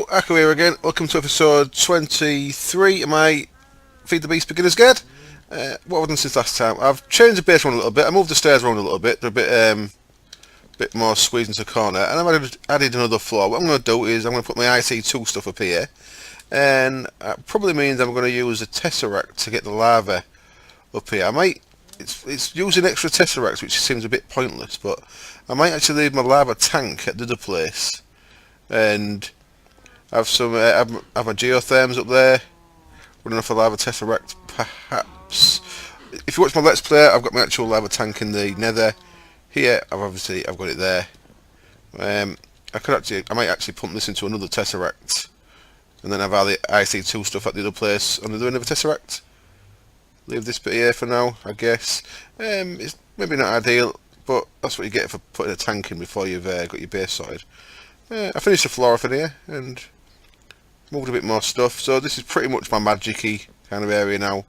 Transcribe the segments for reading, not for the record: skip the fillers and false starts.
Akku here again. Welcome to episode 23 of my Feed the Beast Beginner's Guide. What I've done since last time, I've changed the base around a little bit. I moved the stairs around a little bit. They're a bit more squeezed into the corner, and I've added another floor. What I'm going to do is I'm going to put my IC2 stuff up here, and that probably means I'm going to use a tesseract to get the lava up here. It's using extra tesseracts, which seems a bit pointless, but I might actually leave my lava tank at the other place and have my geotherms up there running off a lava tesseract, perhaps. If you watch my let's play, I've got my actual lava tank in the nether. Here, I've got it there. I might actually pump this into another tesseract, and then have all the IC2 stuff at the other place on the other end of a tesseract. Leave this bit here for now, I guess. It's maybe not ideal, but that's what you get for putting a tank in before you've got your base sorted. I finished the floor off in here and moved a bit more stuff, so this is pretty much my magic-y kind of area now,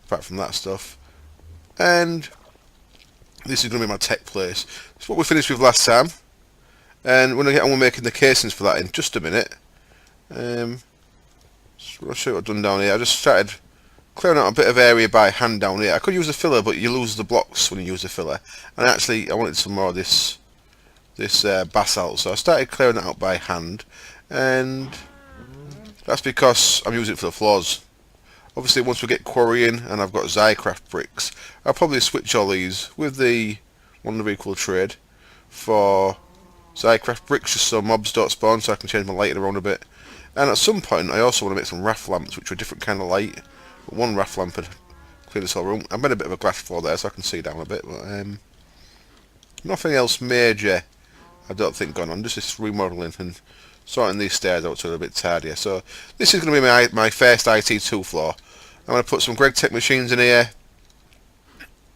apart from that stuff. And this is going to be my tech place. It's what we finished with last time, and when I get on with making the casings for that in just a minute, so I'll show you what I've done down here. I just started clearing out a bit of area by hand down here. I could use a filler, but you lose the blocks when you use a filler, and actually I wanted some more of this basalt, so I started clearing it out by hand, and that's because I'm using it for the floors. Obviously, once we get quarrying and I've got Zycraft bricks, I'll probably switch all these with the one of equal trade for Zycraft bricks, just so mobs don't spawn, so I can change my lighting around a bit. And at some point I also want to make some raft lamps, which are a different kind of light. But one raft lamp would clear this whole room. I've made a bit of a glass floor there so I can see down a bit, but nothing else major I don't think going on, just this remodelling and sorting these stairs out so they're a bit tidier. So this is going to be my first IT2 floor. I'm going to put some Greg Tech machines in here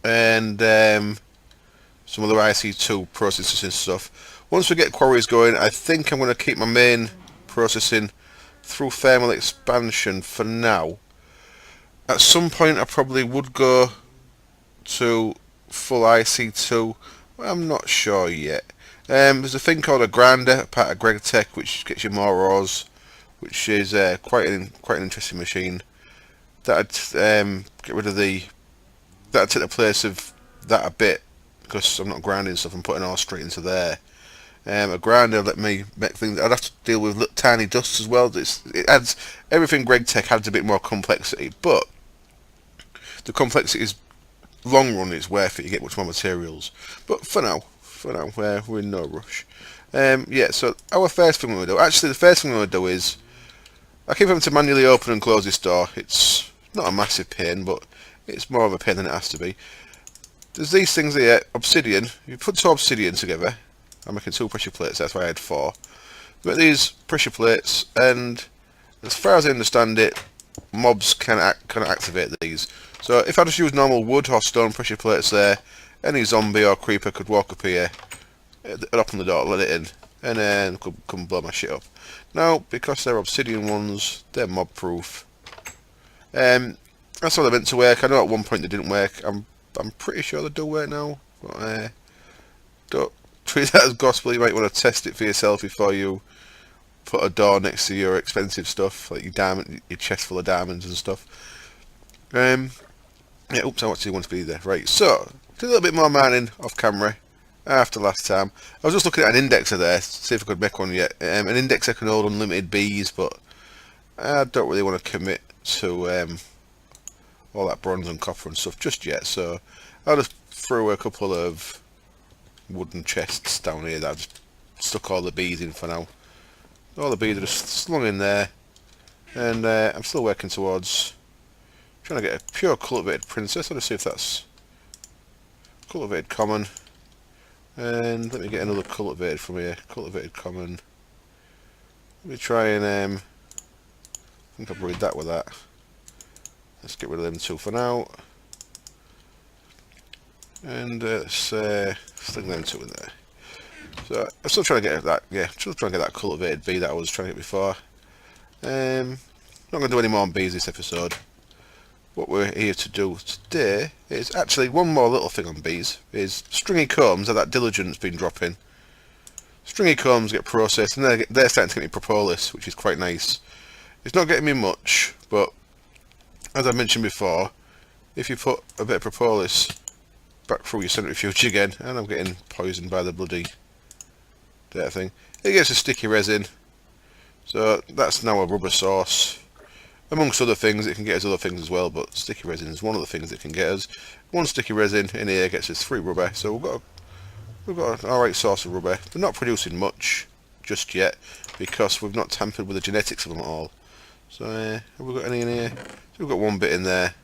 and some other IC2 processing stuff. Once we get quarries going, I think I'm going to keep my main processing through thermal expansion for now. At some point I probably would go to full IC2, but I'm not sure yet. There's a thing called a grinder, part of Greg Tech, which gets you more ores, which is quite an interesting machine. That'd get rid of that'd take the place of that a bit, because I'm not grinding stuff, I'm putting ore straight into there. A grinder let me make things. I'd have to deal with tiny dusts as well. It adds everything. Greg Tech adds a bit more complexity, but the complexity is long run. It's worth it. You get much more materials. But for now, we're in no rush. Yeah. So our first thing we're gonna do. Actually, the first thing we're gonna do is I keep having to manually open and close this door. It's not a massive pain, but it's more of a pain than it has to be. There's these things here, obsidian. You put two obsidian together. I'm making 2 pressure plates, that's why I had 4. Make these pressure plates, and as far as I understand it, mobs can activate these. So if I just use normal wood or stone pressure plates there, any zombie or creeper could walk up here, open the door, let it in, and then come blow my shit up. Now, because they're obsidian ones, they're mob proof. That's how they're meant to work. I know at one point they didn't work. I'm pretty sure they do work now, but don't treat that as gospel. You might want to test it for yourself before you put a door next to your expensive stuff, like your chest full of diamonds and stuff. Yeah, oops, I actually want to be there. Right, so did a little bit more mining off camera after last time. I was just looking at an indexer there, to see if I could make one yet. An indexer can hold unlimited bees, but I don't really want to commit to all that bronze and copper and stuff just yet. So I'll just throw a couple of wooden chests down here that I've just stuck all the bees in for now. All the bees are just slung in there, and I'm still working towards trying to get a pure cultivated princess. Let's see if that's cultivated common, and let me get another cultivated from here. Cultivated common. Let me try and I think I'll breed that with that. Let's get rid of them two for now, and let's sling them two in there. So I'm still trying to get that. Yeah, still trying to get that cultivated bee that I was trying to get before. Not going to do any more on bees this episode. What we're here to do today is actually one more little thing on bees. Is stringy combs that diligent's been dropping. Stringy combs get processed, and they're starting to get me propolis, which is quite nice. It's not getting me much, but as I mentioned before, if you put a bit of propolis back through your centrifuge again, and I'm getting poisoned by the bloody dirt thing, it gets a sticky resin. So that's now a rubber sauce. Amongst other things, it can get us other things as well, but sticky resin is one of the things it can get us. One sticky resin in here gets us 3 rubber, so we've got an alright source of rubber. They're not producing much just yet, because we've not tampered with the genetics of them at all. So have we got any in here? So we've got one bit in there.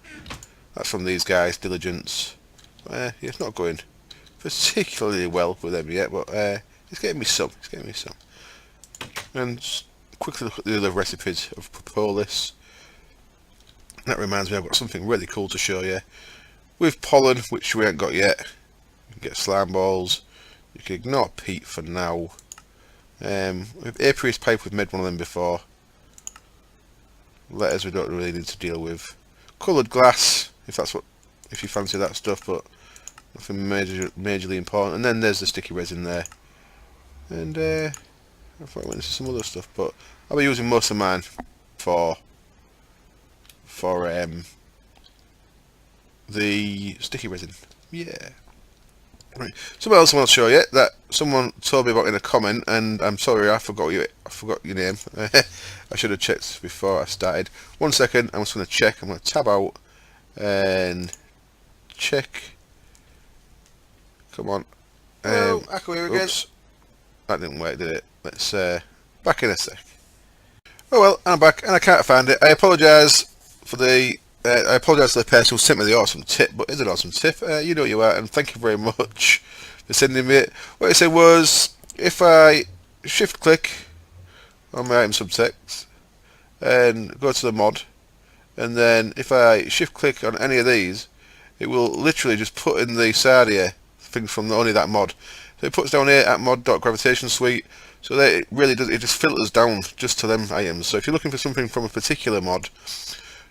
That's from these guys, Diligence. So, yeah, it's not going particularly well with them yet, but it's getting me some. It's getting me some. And just quickly look at the other recipes of propolis. That reminds me, I've got something really cool to show you. With pollen, which we ain't got yet, you can get slime balls. You can ignore peat for now. With apiary pipe, we've made one of them before. Letters we don't really need to deal with. Coloured glass, if you fancy that stuff, but nothing majorly important. And then there's the sticky resin there. And I thought I went into some other stuff, but I'll be using most of mine for the sticky resin. Yeah. Right. Something else I want to show you that someone told me about in a comment, and I'm sorry I forgot your name. I should have checked before I started. 1 second, I'm just going to check. I'm going to tab out and check. Come on. Echo here again. Oops. That didn't work, did it? Let's back in a sec. Oh well, I'm back and I can't find it. I apologise for the. I apologise to the person who sent me the awesome tip, but it's an awesome tip. You know what you are, and thank you very much for sending me it. What it said was, if I shift click on my item subtext and go to the mod, and then if I shift click on any of these, it will literally just put in the Sardia things from only that mod. So it puts down here at mod.gravitation suite, so that it really does, it just filters down just to them items. So if you're looking for something from a particular mod,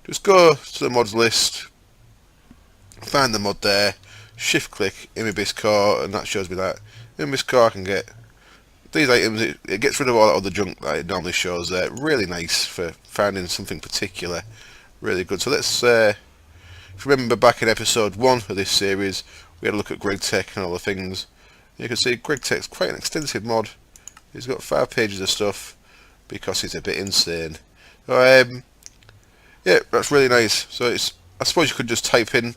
just go to the mods list, find the mod there, shift click Imibis core, and that shows me that. Imibis core, I can get these items, it gets rid of all that other junk that it normally shows there. Really nice for finding something particular, really good. So let's, if you remember back in episode 1 of this series, we had a look at GregTech and all the things. You can see GregTech's quite an extensive mod. He's got 5 pages of stuff because he's a bit insane. So, yeah, that's really nice. So it's, I suppose you could just type in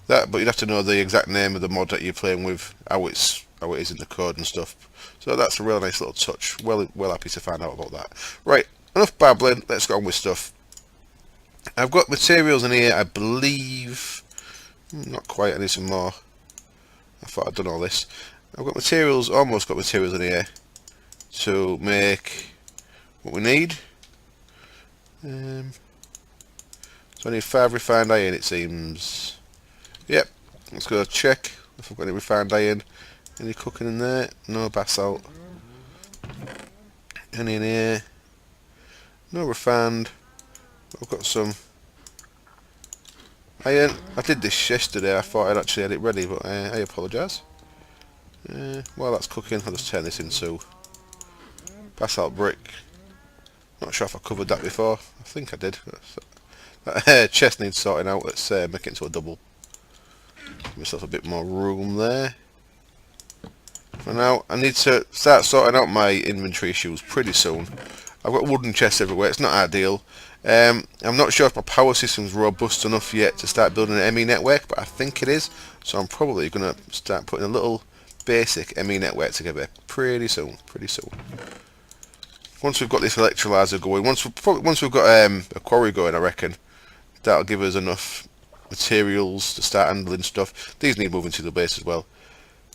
that, but you'd have to know the exact name of the mod that you're playing with, how it is in the code and stuff. So that's a real nice little touch. Well happy to find out about that. Right, enough babbling. Let's get on with stuff. I've got materials in here, I believe. Not quite. I need some more. I thought I'd done all this. I've got materials, almost got materials in here to make what we need. So I need 5 refined iron, it seems. Yep, let's go check if I've got any refined iron. Any cooking in there? No basalt. Any in here? No refined. I've got some iron. I did this yesterday, I thought I'd actually had it ready, but I apologise. While that's cooking, I'll just turn this into basalt brick. Not sure if I covered that before. I think I did. That chest needs sorting out. Let's make it into a double. Give myself a bit more room there. For now, I need to start sorting out my inventory issues pretty soon. I've got wooden chests everywhere. It's not ideal. I'm not sure if my power system's robust enough yet to start building an ME network, but I think it is. So I'm probably going to start putting a little basic ME network together pretty soon. Once we've got this electrolyzer going, once we've got a quarry going, I reckon that'll give us enough materials to start handling stuff. These need moving to the base as well.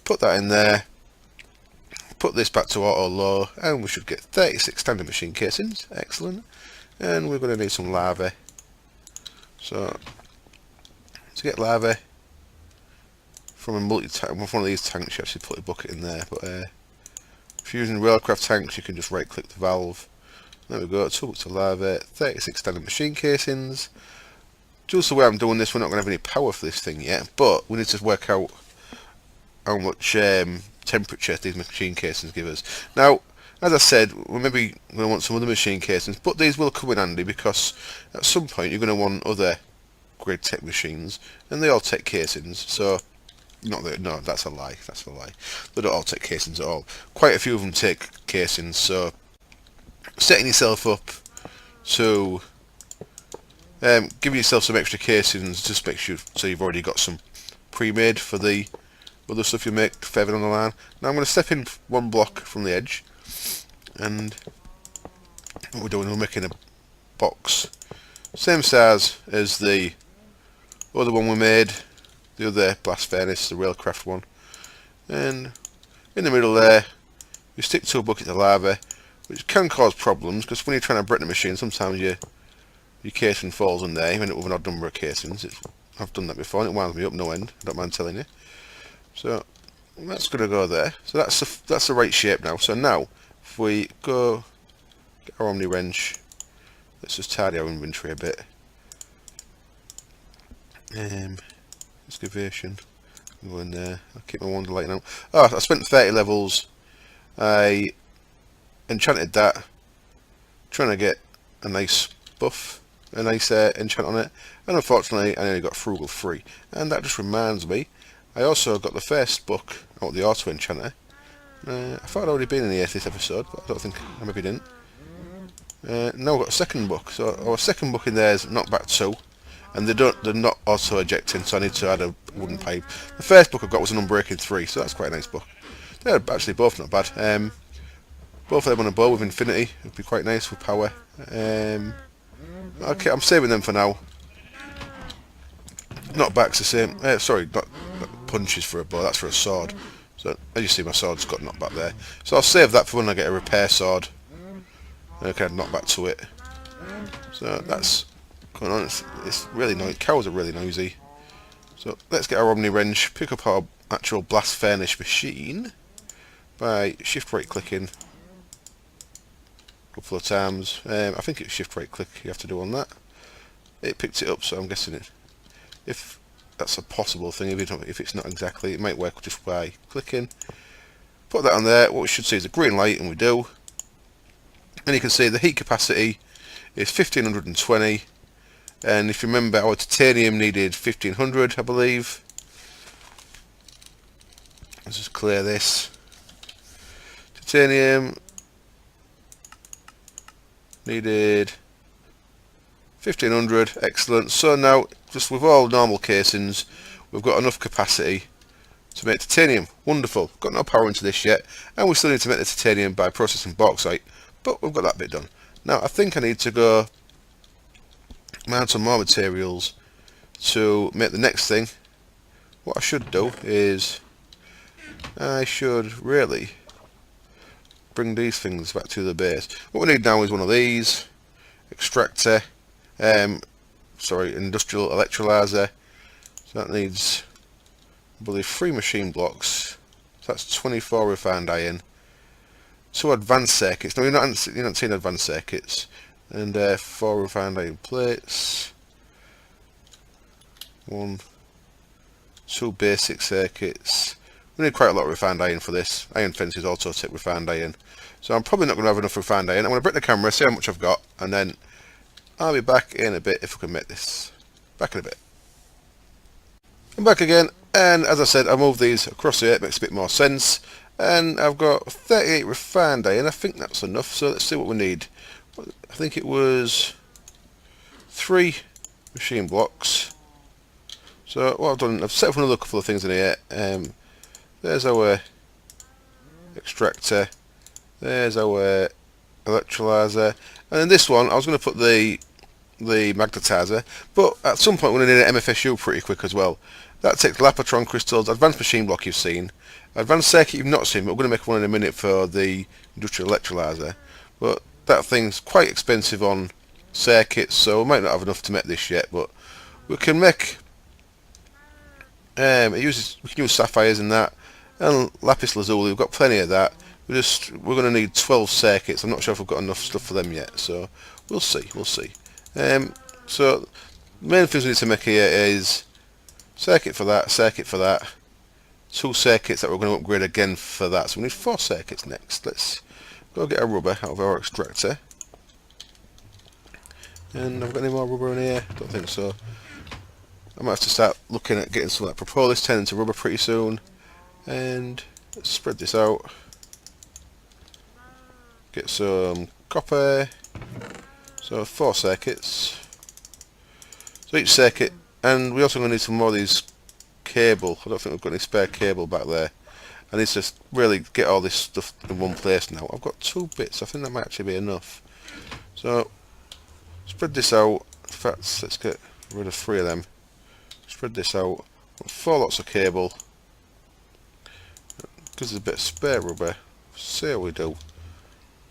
Put that in there. Put this back to auto low, and we should get 36 standard machine casings. Excellent. And we're going to need some lava. So to get lava from a multi-tank, with one of these tanks, you actually put a bucket in there. But if you're using railcraft tanks, you can just right-click the valve. There we go. Toolbox to lava. 36 standard machine casings. Just the way I'm doing this, we're not going to have any power for this thing yet, but we need to work out how much temperature these machine casings give us. Now, as I said, we're maybe going to want some other machine casings, but these will come in handy because at some point you're going to want other grid tech machines, and they all take casings. So, not that, no, that's a lie. That's a lie. They don't all take casings at all. Quite a few of them take casings. So, setting yourself up to giving yourself some extra casings just makes sure so you've already got some pre-made for the other stuff you make further on the line. Now I'm going to step in one block from the edge, and what we're doing, we're making a box same size as the other one we made, the other blast furnace, the railcraft one, and in the middle there you stick 2 buckets of lava, which can cause problems because when you're trying to brick the machine, sometimes your casing falls in there. You end up with an odd number of casings. I've done that before and it winds me up no end, I don't mind telling you. So that's going to go there. So that's the right shape now. So now if we go get our Omni wrench, let's just tidy our inventory a bit. Excavation, go in there. I'll keep my wonder light now. Oh, I spent 30 levels. I enchanted that, trying to get a nice buff, a nice enchant on it, and unfortunately I only got Frugal 3. And that just reminds me, I also got the first book out of the auto enchanter. I thought I'd already been in the 80th episode, but I don't think I maybe didn't. Now I've got a second book, so our second book in there is Knockback 2, and they're not auto ejecting, so I need to add a wooden pipe. The first book I've got was an Unbreaking 3, so that's quite a nice book. They're actually both not bad. Both of them on a bow with infinity would be quite nice with power. Okay, I'm saving them for now. Knockback's the same. Sorry, not punches for a bow, that's for a sword. So as you see, my sword's got knockback there. So I'll save that for when I get a repair sword. And I can knock back to it. So that's going on. It's really noisy. Cows are really noisy. So let's get our Omni wrench, pick up our actual blast furnace machine by shift right clicking a couple of times. I think it's shift right click you have to do on that. It picked it up, so I'm guessing it, if that's a possible thing, if it's not exactly, it might work just by clicking. Put that on there. What we should see is a green light, and we do. And you can see the heat capacity is 1520, and if you remember, our titanium needed 1500, I believe. Let's just clear this. Titanium needed 1500, excellent. So now, just with all normal casings, we've got enough capacity to make titanium. Wonderful. Got no power into this yet, and we still need to make the titanium by processing bauxite, but we've got that bit done. Now I think I need to go mount some more materials to make the next thing. What I should do is I should really bring these things back to the base. What we need now is one of these, extractor, industrial electrolyzer. So that needs, I believe, 3 machine blocks. So that's 24 refined iron. 2 advanced circuits. Now you're not seeing advanced circuits. And 4 refined iron plates. 1, 2 basic circuits. We need quite a lot of refined iron for this. Iron fences also take refined iron. So I'm probably not going to have enough refined iron. I'm going to break the camera, see how much I've got, and then I'll be back in a bit if we can make this. Back in a bit. I'm back again, and as I said, I moved these across here. It makes a bit more sense. And I've got 38 refined iron. I think that's enough. So let's see what we need. I think it was 3 machine blocks. So what I've done, I've set up another couple of things in here. There's our extractor. There's our electrolyzer. And in this one, I was going to put the magnetizer, but at some point we're going to need an MFSU pretty quick as well. That takes Lapotron crystals, advanced machine block you've seen, advanced circuit you've not seen, but we're going to make one in a minute for the industrial electrolyzer. But that thing's quite expensive on circuits, so we might not have enough to make this yet, but we can make we can use sapphires in that, and lapis lazuli. We've got plenty of that. We're going to need 12 circuits. I'm not sure if we've got enough stuff for them yet, so we'll see. So the main things we need to make here is circuit for that, 2 circuits that we're going to upgrade again for that. So we need 4 circuits next. Let's go get a rubber out of our extractor. And have I got any more rubber in here? Don't think so. I might have to start looking at getting some of that propolis turned into rubber pretty soon. And let's spread this out. Get some copper. So 4 circuits. So each circuit, and we also going to need some more of these cable. I don't think we've got any spare cable back there. I need to really get all this stuff in one place now. I've got 2 bits. I think that might actually be enough. So spread this out. In fact, let's get rid of 3 of them. Spread this out. 4 lots of cable. Because there's a bit of spare rubber. See how we do.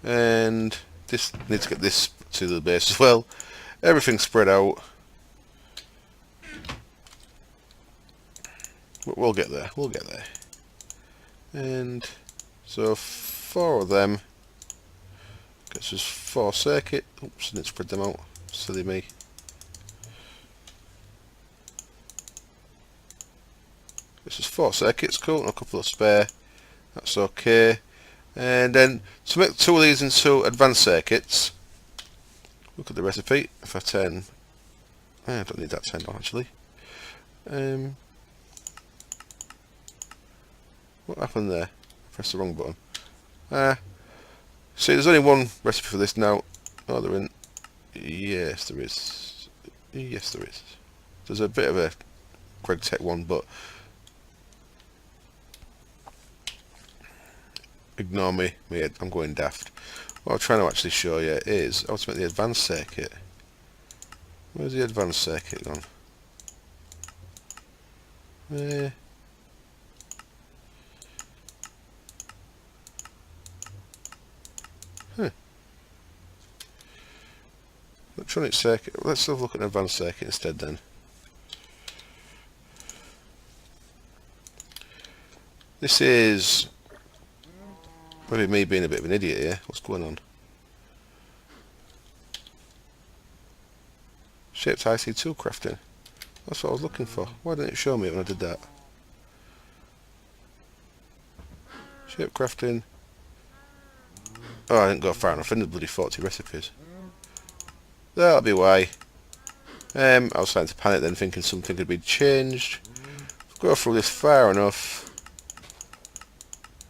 And this needs to get this to the base as well. Everything spread out. But we'll get there. We'll get there. And so 4 of them. Gets us 4 circuit. Oops, I didn't spread them out. Silly me. This is 4 circuits, cool, and a couple of spare. That's okay. And then to make 2 of these into advanced circuits, look at the recipe. If I turn, I don't need that turned on actually. What happened there? I pressed the wrong button. See, there's only one recipe for this now. Oh, there isn't. Yes, there is. Yes, there is. There's a bit of a Greg Tech one, but ignore me. I'm going daft. What I'm trying to actually show you is how to make the advanced circuit. Where's the advanced circuit gone? Electronic circuit. Let's have a look at an advanced circuit instead then. This is maybe me being a bit of an idiot here. What's going on? Shaped IC2 crafting. That's what I was looking for. Why didn't it show me when I did that? Shape crafting. Oh, I didn't go far enough in the bloody 40 recipes. That'll be why. I was starting to panic then, thinking something had been changed. Go through this far enough.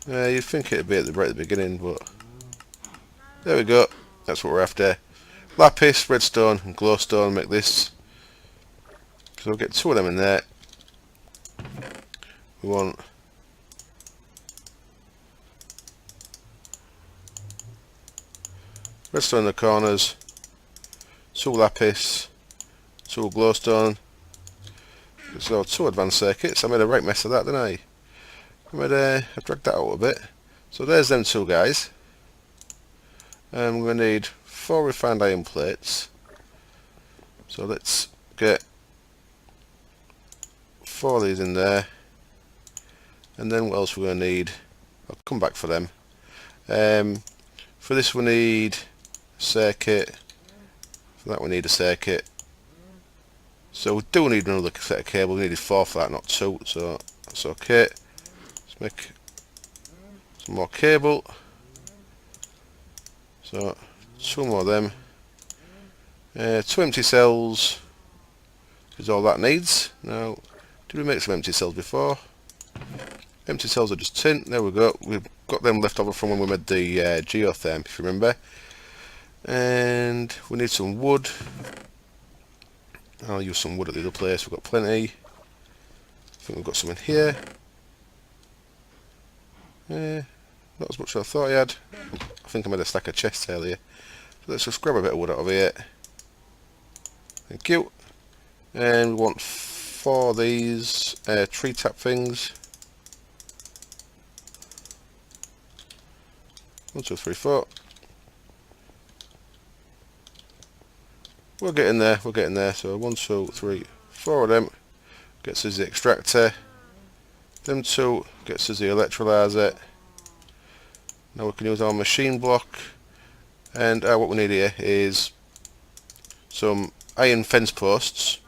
You'd think it'd be right at the beginning, but there we go. That's what we're after. Lapis, redstone, and glowstone make this. So we'll get 2 of them in there. We want redstone in the corners. 2 lapis, 2 glowstone. So 2 advanced circuits. I made a right mess of that, didn't I? I dragged that out a bit. So there's them 2 guys. And we're going to need 4 refined iron plates. So let's get 4 of these in there. And then what else we're going to need? I'll come back for them. For this we need a circuit. For that we need a circuit. So we do need another set of cable. We needed 4 for that, not 2. So that's okay. Let's make some more cable. So 2 more of them. 2 empty cells is all that needs. Now, did we make some empty cells before? Empty cells are just tin. There we go. We've got them left over from when we made the geotherm, if you remember. And we need some wood. I'll use some wood at the other place. We've got plenty. I think we've got some in here. Not as much as I thought I had. I think I made a stack of chests earlier. So let's just grab a bit of wood out of here. Thank you. And we want 4 of these tree tap things. 1, 2, 3, 4. We're getting there. We're getting there. So 1, 2, 3, 4 of them gets us the extractor. Them 2 gets us the electrolyzer. Now we can use our machine block. And what we need here is some iron fence posts,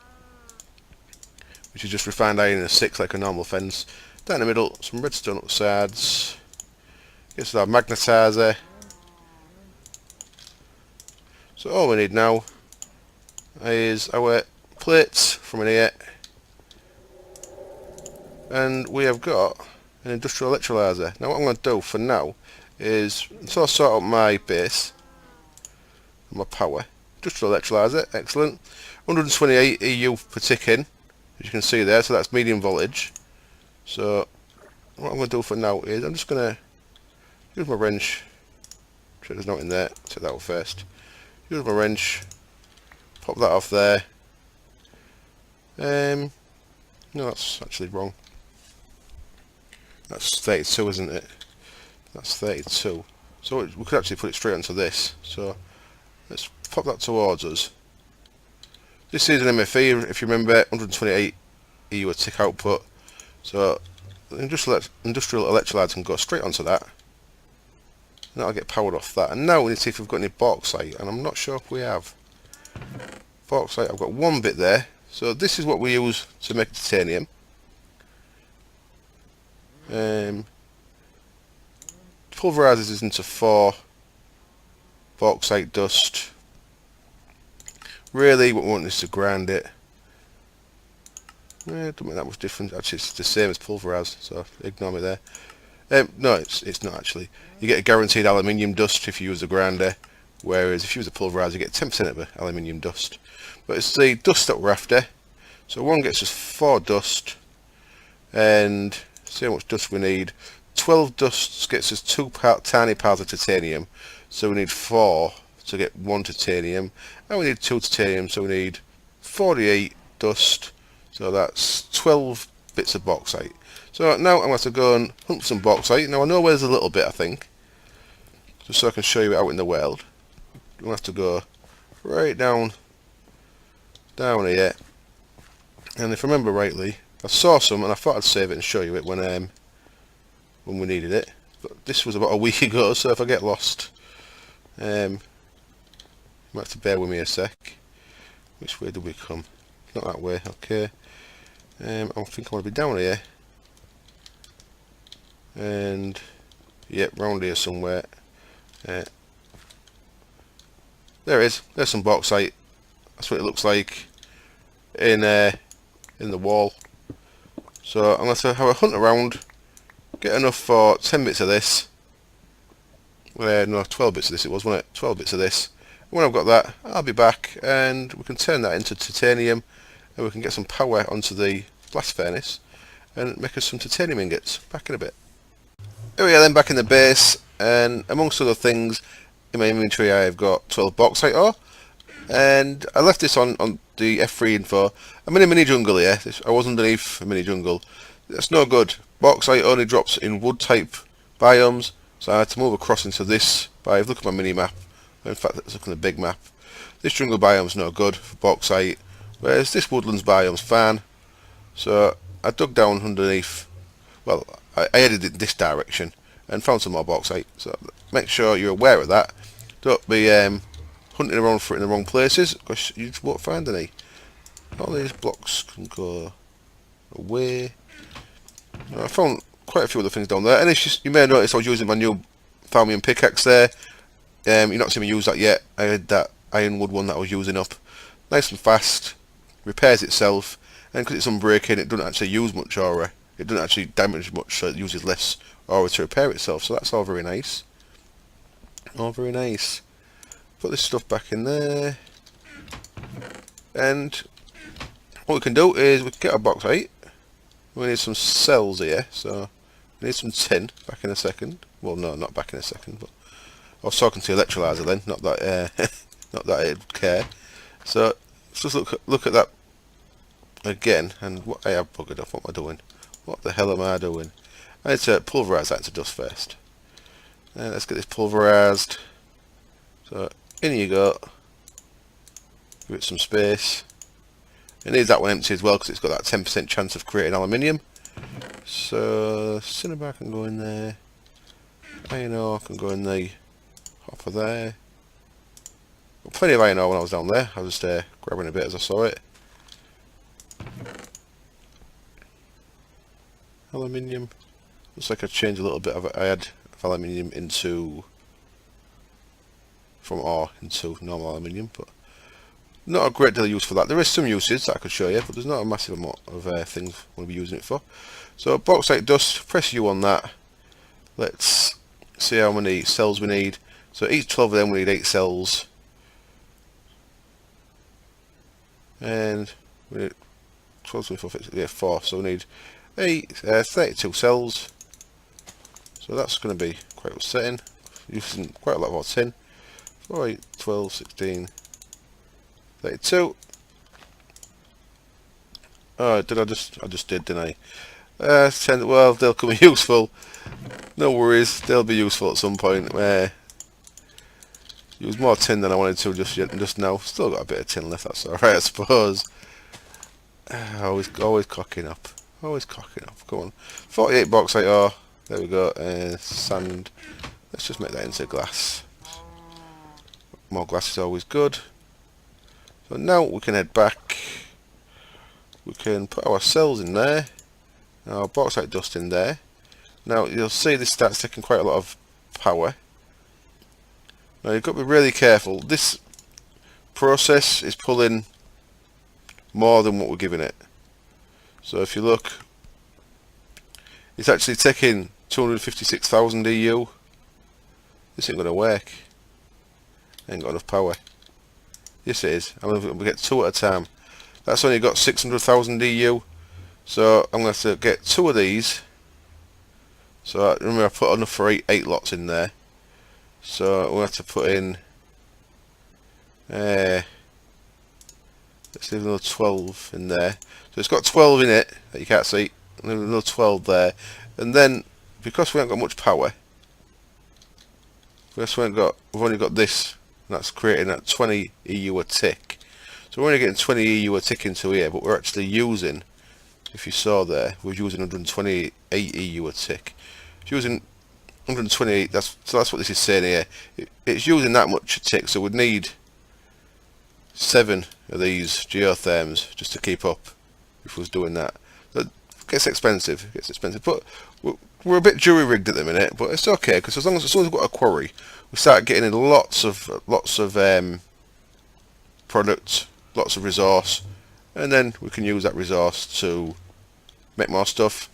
which is just refined iron in a 6 like a normal fence. down the middle, some redstone up the sides. This is our magnetizer. So all we need now is our plates from in here, and we have got an industrial electrolyzer. Now what I'm going to do for now is, until I sort out my base, my power, industrial electrolyzer, excellent, 128 EU per tick in, as you can see there, so that's medium voltage. So what I'm going to do for now is I'm just going to use my wrench, check there's nothing there, take that off first, use my wrench, pop that off there. No, that's actually wrong. That's 32, isn't it? That's 32. So we could actually put it straight onto this. So let's pop that towards us. This is an MFE, if you remember, 128 EU a tick output. So the industrial electrolyte can go straight onto that. And that'll get powered off that. And now we need to see if we've got any bauxite, and I'm not sure if we have. Bauxite, I've got one bit there. So this is what we use to make titanium. Pulverizes this into 4 bauxite dust. Really what we want is to grind it. Don't make that much difference. Actually it's the same as pulverized, so ignore me there. No, it's not actually. You get a guaranteed aluminium dust if you use a grinder, whereas if you use a pulverizer you get 10% of the aluminium dust. But it's the dust that we're after. So one gets us 4 dust, and see how much dust we need. 12 dusts gets us 2 tiny parts of titanium, so we need 4 to get 1 titanium, and we need 2 titanium, so we need 48 dust, so that's 12 bits of bauxite. So now I'm going to have to go and hunt for some bauxite. Now I know where there's a little bit, I think, just so I can show you it out in the world. I'm going to have to go right down here, and if I remember rightly, I saw some and I thought I'd save it and show you it when we needed it, but this was about a week ago, so if I get lost, you might have to bear with me a sec. Which way do we come? Not that way, okay. I think I want to be down here, and yep, round here somewhere. There it is. There's some bauxite. That's what it looks like in the wall. So I'm going to have a hunt around, get enough for 10 bits of this. No, 12 bits of this it was, wasn't it? 12 bits of this. When I've got that, I'll be back and we can turn that into titanium, and we can get some power onto the blast furnace and make us some titanium ingots. Back in a bit. Here we are then, back in the base, and amongst other things in my inventory I've got 12 bauxite ore, and I left this on the F3 info. I'm in a mini jungle here. I was underneath a mini jungle. That's no good. Bauxite only drops in wood type biomes, so I had to move across into this by look at my mini map. In fact, let's look at the big map. This jungle biome's no good for bauxite, whereas this woodlands biome's fine. So I dug down underneath. Well, I headed in this direction and found some more bauxite. So make sure you're aware of that. Don't be hunting around for it in the wrong places, because you just won't find any. All these blocks can go away. I found quite a few other things down there, and it's just, you may have noticed I was using my new Thalmium pickaxe there. You're not seeing me use that yet. I had that ironwood one that I was using up. Nice and fast, repairs itself, and because it's unbreaking it doesn't actually use much aura. It doesn't actually damage much, so it uses less aura to repair itself, so that's all very nice. All very nice. Put this stuff back in there, and what we can do is we can get our bauxite. We need some cells here, so we need some tin. Back in a second. Well, no, not back in a second, but I was talking to the electrolyzer then, not that not that I'd care. So let's just look at that again, and what I have buggered up. What am I doing? What the hell am I doing? I need to pulverise that into dust first. Let's get this pulverised. So in you go. Give it some space. It needs that one empty as well, because it's got that 10% chance of creating aluminium. So cinnabar can go in there. Iron ore can go in the hopper there. Got plenty of iron ore when I was down there. I was just grabbing a bit as I saw it. aluminium. Looks like I changed a little bit of it. I had aluminium into from ore into normal aluminium, but not a great deal of use for that. There is some uses that I could show you, but there's not a massive amount of things we'll be using it for. So bauxite dust, press U on that. Let's see how many cells we need. So each 12 of them we need 8 cells. And we need 12, 24, 15, yeah, 4. So we need 32 cells. So that's going to be quite upsetting. Using quite a lot of our tin. 4, 8, 12, 16, 32. Oh, did I just did, didn't I? 10, well, they'll come useful. No worries, they'll be useful at some point. Use more tin than I wanted to just now. Still got a bit of tin left, that's alright, I suppose. Always cocking up. Always cocking up. Come on. 48 bauxite ore. There we go. Sand. Let's just make that into glass. More glass is always good. So now we can head back. We can put our cells in there. Our bauxite dust in there. Now you'll see this starts taking quite a lot of power. Now you've got to be really careful. This process is pulling more than what we're giving it. So if you look, it's actually taking 256,000 EU. This ain't going to work. Ain't got enough power. Yes it is. I'm going to get 2 at a time. That's only got 600,000 EU. So I'm going to have to get 2 of these. So remember I put enough for 8 lots in there. So we'll have to put in let's leave another 12 in there. So it's got 12 in it that you can't see. Leave another 12 there. And then because we haven't got much power, we've only got this, and that's creating that 20 EU a tick. So we're only getting 20 EU a tick into here, but we're actually using, if you saw there, we're using 128 EU a tick. It's using 128, so that's what this is saying here. It's using that much a tick, so we'd need 7 of these geotherms just to keep up if we was doing that. So it gets expensive, but we're a bit jury-rigged at the minute, but it's okay, because as long as we've got a quarry, we start getting in lots of product, lots of resource, and then we can use that resource to make more stuff,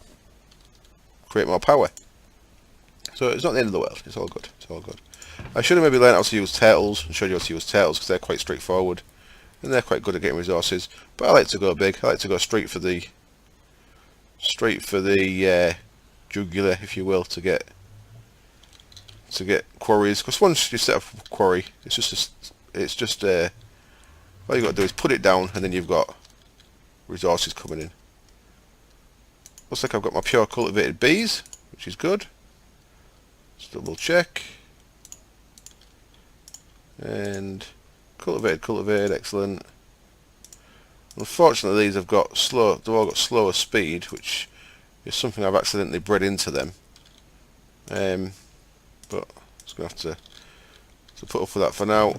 create more power. So it's not the end of the world. It's all good. It's all good. I should have maybe learned how to use turtles and showed you how to use turtles, because they're quite straightforward and they're quite good at getting resources. But I like to go big. I like to go straight for the jugular, if you will, to get quarries. Because once you set up a quarry, all you got to do is put it down, and then you've got resources coming in. Looks like I've got my pure cultivated bees, which is good. Just double check. And cultivated, excellent. Unfortunately, these have got they've all got slower speed, which is something I've accidentally bred into them. But I'm just gonna have to put up with that for now.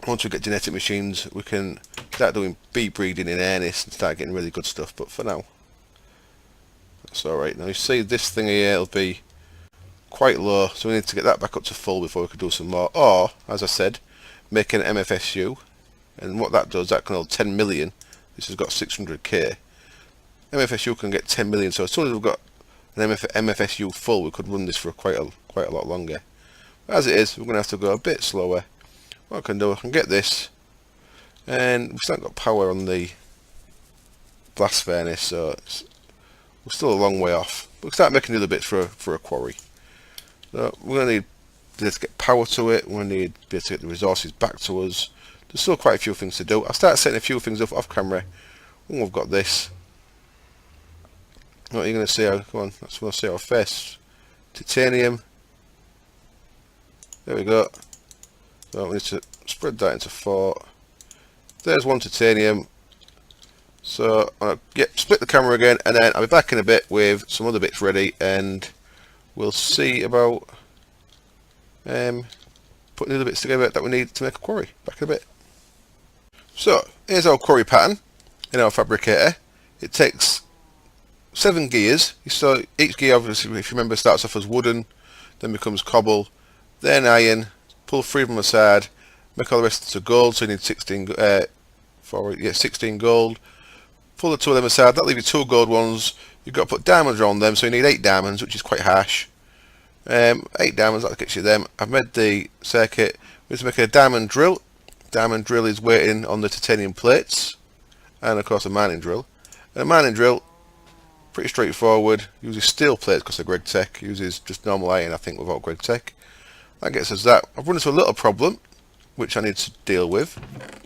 Once we get genetic machines, we can start doing bee breeding in earnest and start getting really good stuff. But for now, that's alright. Now you see this thing here, it'll be quite low, so we need to get that back up to full before we can do some more. Or, as I said, make an MFSU, and what that does, that can hold 10 million. This has got 600k. MFSU can get 10 million, so as soon as we've got an MFSU full, we could run this for quite a lot longer. But as it is, we're going to have to go a bit slower. What I can do, I can get this, and we've still got power on the blast furnace, so we're still a long way off. We'll start making the other bits for a quarry. So we're going to need to get power to it. We're going to need to be able to get the resources back to us. There's still quite a few things to do. I'll start setting a few things up off camera when we've got this. What are you going to see? Come on, that's what I'll see our first. Titanium. There we go. So we need to spread that into 4. There's 1 titanium. So split the camera again, and then I'll be back in a bit with some other bits ready, and we'll see about putting the other bits together that we need to make a quarry. Back in a bit. So here's our quarry pattern in our fabricator. It takes 7 gears. So each gear, obviously, if you remember, starts off as wooden, then becomes cobble, then iron. Pull 3 of them aside, make all the rest into gold. So you need 16, 16 gold. Pull the 2 of them aside. That'll leave you 2 gold ones. You've got to put diamonds around them, so you need 8 diamonds, which is quite harsh. 8 diamonds, that gets you them. I've made the circuit. We need to make a diamond drill. Diamond drill is waiting on the titanium plates, and of course a mining drill. And a mining drill, pretty straightforward. Uses steel plates because of Greg Tech. Uses just normal iron, I think, without Greg Tech. That gets us that. I've run into a little problem, which I need to deal with,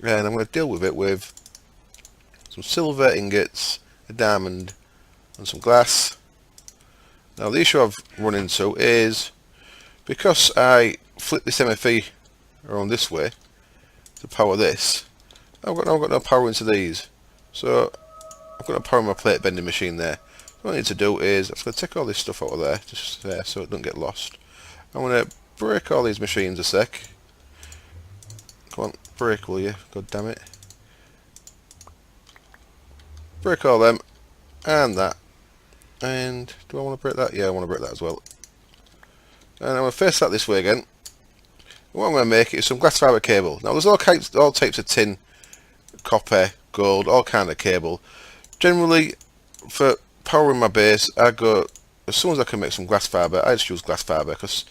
and I'm going to deal with it with some silver ingots, a diamond, and some glass. Now the issue I've run into is because I flip this MFE around this way to power this, I've got no power into these, so I've got no power in my plate bending machine there. What I need to do is I'm going to take all this stuff out of there, just there, so it doesn't get lost. I'm going to break all these machines a sec. Come on, break, will you? God damn it. Break all them, and that. And do I want to break that? Yeah, I want to break that as well. And I'm going to face that this way again. What I'm going to make is some glass fibre cable. Now there's all types of tin, copper, gold, all kind of cable. Generally, for powering my base, I go, as soon as I can make some glass fibre, I just use glass fibre because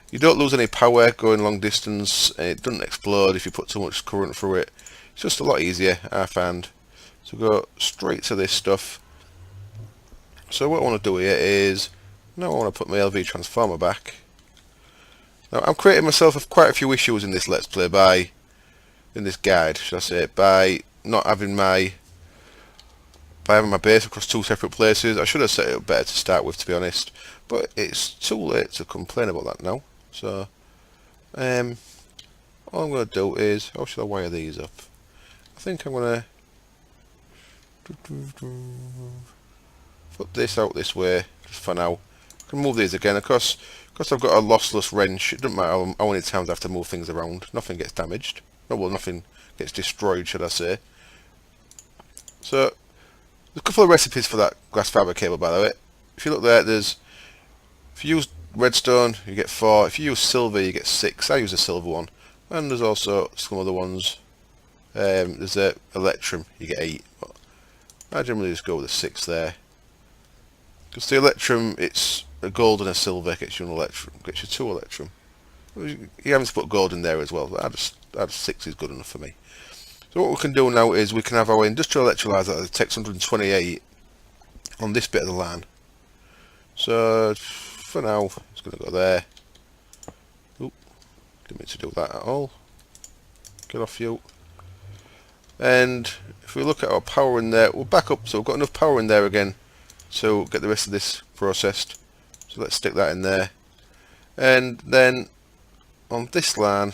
you don't lose any power going long distance, and it doesn't explode if you put too much current through it. It's just a lot easier, I find. So go straight to this stuff. So what I want to do here is, now I want to put my LV transformer back. Now I'm creating myself quite a few issues in this Let's Play in this guide, should I say, by not having my base across 2 separate places. I should have set it up better to start with, to be honest, but it's too late to complain about that now. So all I'm going to do is, how should I wire these up? I think I'm going to put this out this way just for now. I can move these again, of course, because I've got a lossless wrench. It doesn't matter how many times I have to move things around. Nothing gets damaged. No, well, nothing gets destroyed, should I say. So there's a couple of recipes for that glass fibre cable, by the way. If you look there, if you use redstone, you get 4. If you use silver, you get 6. I use a silver one. And there's also some other ones. There's a electrum, you get 8. But I generally just go with a 6 there. Because the electrum, it's a gold and a silver, gets you an electrum, gets you 2 electrum. You have to put gold in there as well, but I just 6 is good enough for me. So what we can do now is we can have our industrial electrolyzer that takes 128 on this bit of the line. So for now, it's going to go there. Oop, didn't mean to do that at all. Get off you. And if we look at our power in there, we'll back up, so we've got enough power in there again to get the rest of this processed. So let's stick that in there. And then on this line,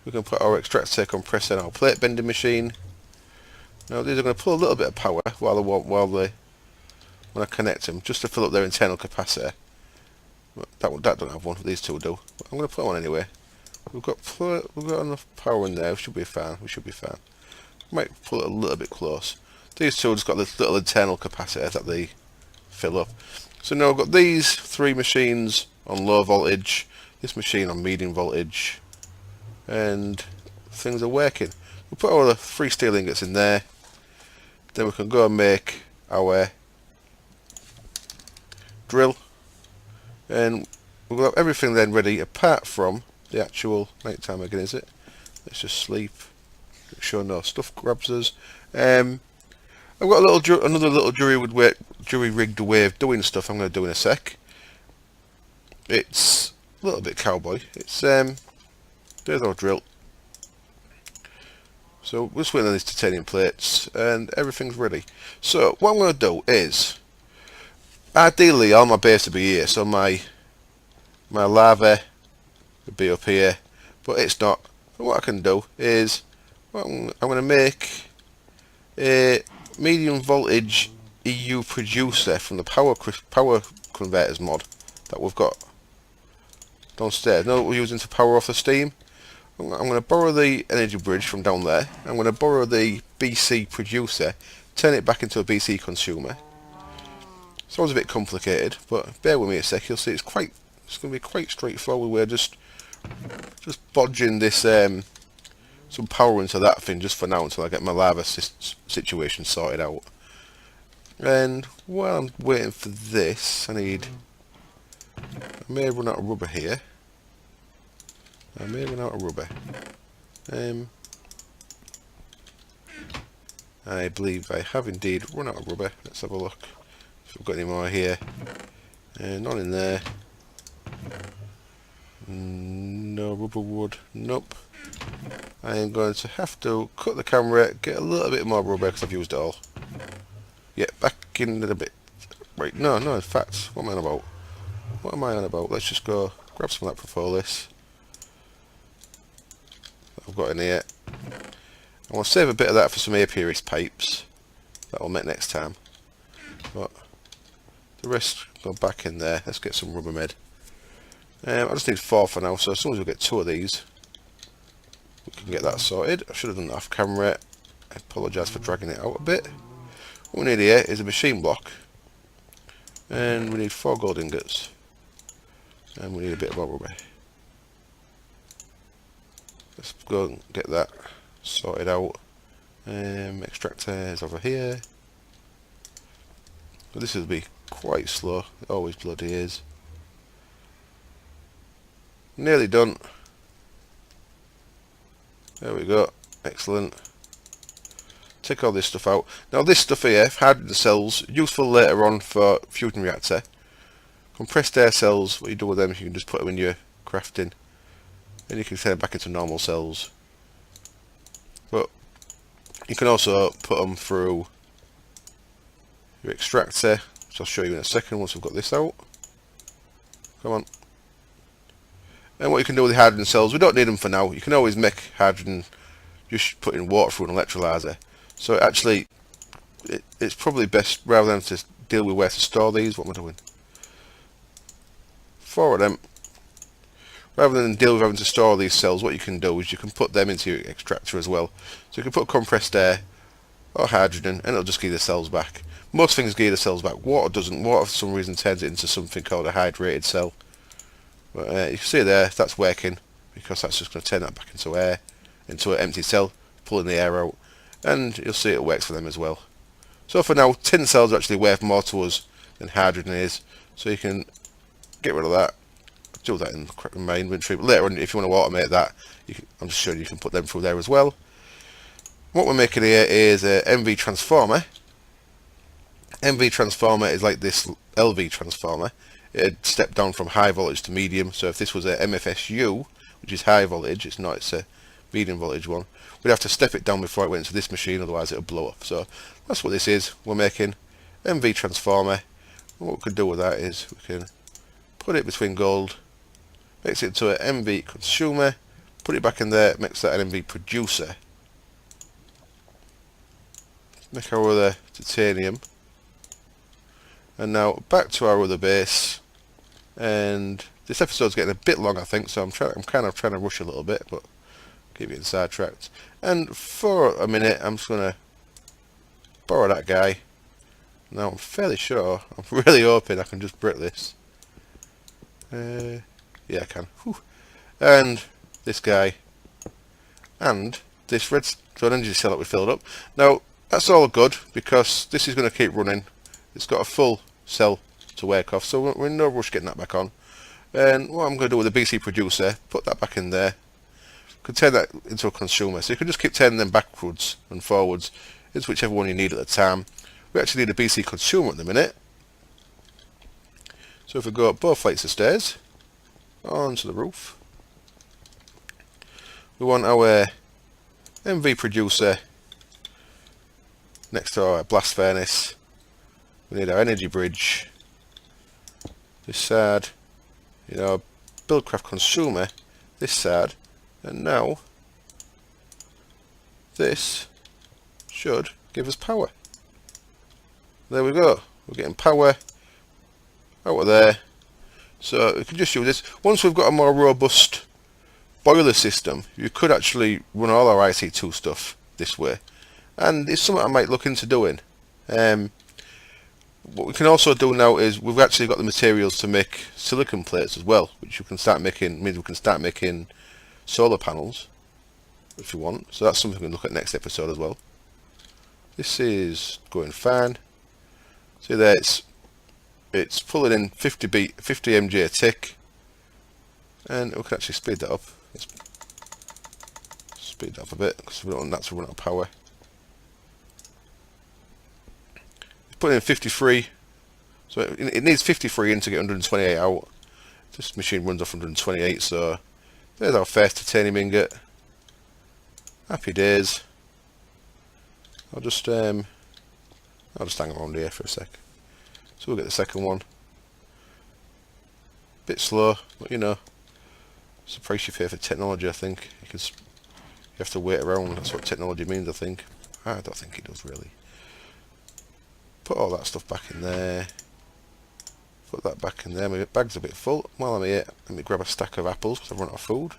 we can put our extractor compressor and our plate bending machine. Now these are going to pull a little bit of power when I connect them, just to fill up their internal capacitor. That don't have one, these two do. But I'm going to put one anyway. We've got enough power in there. We should be fine. We should be fine. Might pull it a little bit close. These two have just got this little internal capacitor that they fill up. So now I've got these 3 machines on low voltage, this machine on medium voltage, and things are working. We'll put all the 3 steel ingots in there, then we can go and make our drill, and we'll have everything then ready apart from the actual night time again, is it? Let's just sleep. Make sure no stuff grabs us. I've got another little jury rigged way of doing stuff I'm going to do in a sec. It's a little bit cowboy. It's there's our drill. So we're just waiting on these titanium plates and everything's ready. So what I'm going to do is, ideally all my base will be here, so my lava would be up here, but it's not. So what I can do is, I'm going to make a medium voltage EU producer from the power converters mod that we've got downstairs. Now we're using to power off the steam. I'm going to borrow the energy bridge from down there. I'm going to borrow the BC producer, turn it back into a BC consumer. Sounds a bit complicated, but bear with me a sec. You'll see it's going to be quite straightforward. We're just bodging this some power into that thing just for now until I get my lava situation sorted out. And while I'm waiting for this, I may run out of rubber here. I may run out of rubber. I believe I have indeed run out of rubber. Let's have a look if we've got any more here. None in there. No rubber wood. Nope. I am going to have to cut the camera, get a little bit more rubber because I've used it all. Yeah, back in a bit. Right, no, in fact, what am I on about? What am I on about? Let's just go grab some of that propolis that I've got in here. I want to save a bit of that for some apiarist pipes that I'll make next time. But the rest go back in there. Let's get some rubber made. I just need 4 for now, so as soon as we get 2 of these, we can get that sorted. I should have done that off camera. I apologise for dragging it out a bit. What we need here is a machine block, and we need 4 gold ingots, and we need a bit of rubber. Let's go and get that sorted out. Extractor is over here. But this will be quite slow. It always bloody is. Nearly done. There we go. Excellent. Take all this stuff out. Now this stuff here, hydrogen cells, useful later on for fusion reactor. Compressed air cells, what you do with them, you can just put them in your crafting. And you can turn them back into normal cells. But you can also put them through your extractor, which I'll show you in a second once we've got this out. Come on. And what you can do with the hydrogen cells, we don't need them for now. You can always make hydrogen just putting water through an electrolyzer. So actually, it's probably best, rather than to deal with where to store these, what am I doing? 4 of them. Rather than deal with having to store these cells, what you can do is you can put them into your extractor as well. So you can put compressed air or hydrogen and it'll just give the cells back. Most things give the cells back. Water doesn't. Water for some reason turns it into something called a hydrated cell. But you can see there, that's working, because that's just going to turn that back into air, into an empty cell, pulling the air out, and you'll see it works for them as well. So for now, tin cells are actually worth more to us than hydrogen is, so you can get rid of that, do that in my inventory, but later on if you want to automate that, I'm just showing you can put them through there as well. What we're making here is a MV transformer. MV transformer is like this LV transformer. It'd step down from high voltage to medium, so if this was a MFSU, which is high voltage, it's not, it's a medium voltage one, we'd have to step it down before it went into this machine, otherwise it would blow up. So that's what this is. We're making MV transformer. And what we could do with that is we can put it between gold, makes it into an MV consumer, put it back in there, makes that an MV producer. Make our other titanium. And now back to our other base. And this episode's getting a bit long, I think, so I'm kind of trying to rush a little bit, but keep it sidetracked. And for a minute, I'm just gonna borrow that guy. Now I'm fairly sure, I'm really hoping I can just brick this. Yeah, I can. Whew. And this guy, and this redstone energy cell that we filled up. Now that's all good because this is going to keep running. It's got a full cell to work off, so we're in no rush getting that back on. And what I'm going to do with the BC producer, put that back in there, could turn that into a consumer, so you can just keep turning them backwards and forwards into whichever one you need at the time. We actually need a BC consumer at the minute, so if we go up both flights of stairs onto the roof, we want our MV producer next to our blast furnace. We need our energy bridge this side, you know, buildcraft consumer this side, and now this should give us power. There we go, we're getting power out of there, so we can just use this. Once we've got a more robust boiler system, you could actually run all our IC2 stuff this way, and it's something I might look into doing. What we can also do now is we've actually got the materials to make silicon plates as well, which you can start making. Means we can start making solar panels if you want. So that's something we can look at next episode as well. This is going fine. See there, it's pulling in 50 mg a tick, and we can actually speed that up. Let's speed that up a bit because we don't want that to run out of power. It's putting in 53, so it needs 53 in to get 128 out. This machine runs off 128, so there's our first titanium ingot. Happy days. I'll just hang around here for a sec. So we'll get the second one. Bit slow, but you know, it's the price you pay for technology. I think you have to wait around. That's what technology means. I think. I don't think it does really. Put all that stuff back in there. Put that back in there. My bag's a bit full. While I'm here, let me grab a stack of apples because I've run out of food.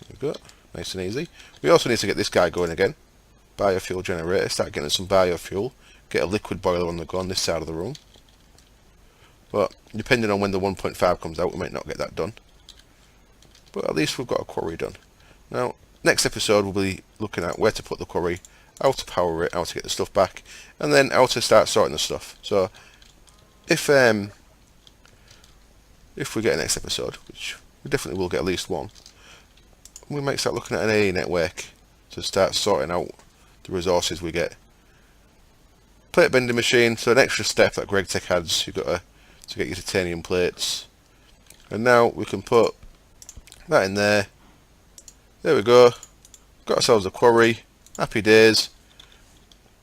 There we go. Nice and easy. We also need to get this guy going again. Biofuel generator. Start getting some biofuel. Get a liquid boiler on the go on this side of the room. But depending on when the 1.5 comes out, we might not get that done. But at least we've got a quarry done. Now, next episode we'll be looking at where to put the quarry, how to power it, how to get the stuff back, and then how to start sorting the stuff. So, if we get a next episode, which we definitely will get at least one, we might start looking at an AA network to start sorting out the resources we get. Plate bending machine, so an extra step that GregTech adds. You've got to get your titanium plates, and now we can put that in there. There we go. Got ourselves a quarry. Happy days.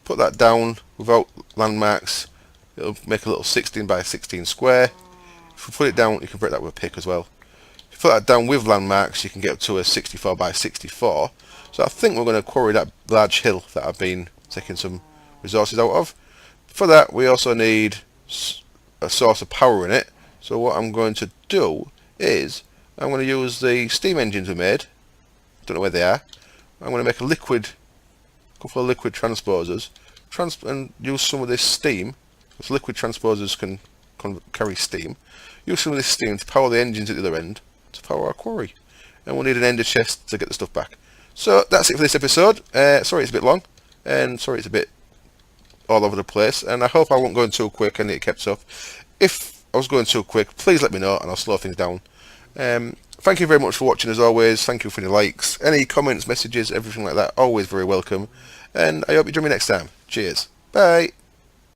Put that down without landmarks. It'll make a little 16 by 16 square. If we put it down, you can break that with a pick as well. If you put that down with landmarks, you can get up to a 64 by 64. So I think we're going to quarry that large hill that I've been taking some resources out of. For that, we also need a source of power in it. So what I'm going to do is I'm going to use the steam engines we made. Don't know where they are. I'm going to make a couple of liquid transposers, and use some of this steam, because liquid transposers can carry steam. Use some of this steam to power the engines at the other end, to power our quarry. And we'll need an ender chest to get the stuff back. So that's it for this episode. Sorry it's a bit long, and sorry it's a bit all over the place, and I hope I won't go in too quick and it kept up. If I was going too quick, please let me know and I'll slow things down. Thank you very much for watching as always. Thank you for your likes, any comments, messages, everything like that, always very welcome, and I hope you join me next time. Cheers, bye.